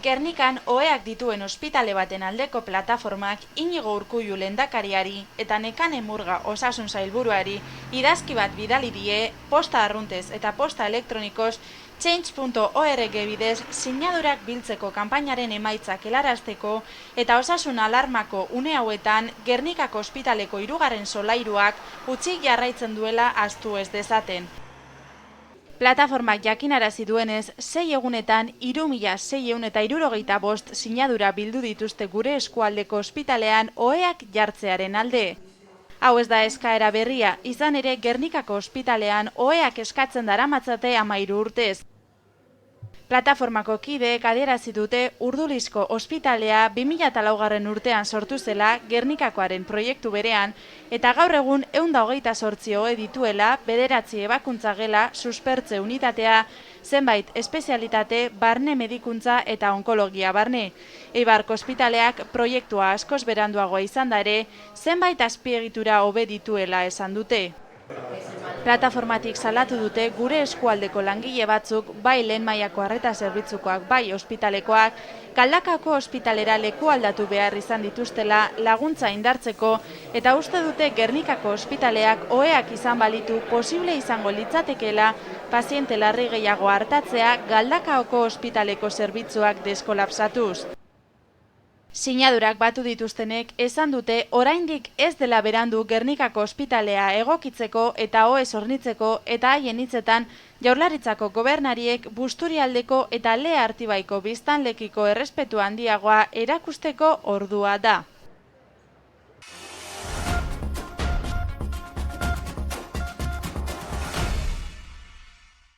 Gernikan oheak dituen ospitale baten aldeko plataformak Inigo Urkullu lehendakariari eta Nekane Murga osasun sailburuari idazki bat bidali die posta arruntez eta posta elektronikoz change.org bidez sinadurak biltzeko kanpainaren emaitzak helarazteko eta osasun alarmako une hauetan Gernikako ospitaleko 3. solairuak hutsik jarraitzen duela ahaztu ez dezaten. Plataformak jakinarazi duenez, 6 egunetan 3.665 sinadura bildu dituzte gure eskualdeko ospitalean oheak jartzearen alde. Hau ez da eskaera berria, izan ere Gernikako ospitalean oheak eskatzen daramatzate 13 urtez. Plataformako kideek adierazi dute Urdulizko ospitalea 2004. urtean sortu zela Gernikakoaren proiektu berean eta gaur egun 128 ohe dituela 9 ebakuntza gela, suspertze unitatea, zenbait espezialitate, barne medikuntza eta onkologia barne. Eibarko ospitaleak proiektua askoz beranduagoa izan da ere, zenbait azpiegitura hobe dituela esan dute. Plataformatik salatu dute gure eskualdeko langile batzuk, bai lehen mailako arreta zerbitzukoak, bai ospitalekoak, Galdakako ospitalera leku aldatu behar izan dituztela laguntza indartzeko eta uste dute Gernikako ospitaleak oheak izan balitu posible izango litzatekeela paziente larri gehiago artatzea Galdakaoko ospitaleko zerbitzuak deskolapsatuz. Sinadurak batu dituztenek esan dute oraindik ez dela berandu Gernikako ospitalea egokitzeko eta ohe hornitzeko eta haien hitzetan Jaurlaritzako gobernariek Busturialdeko eta Lea Artibaiko biztanlekiko errespetu handiagoa erakusteko ordua da.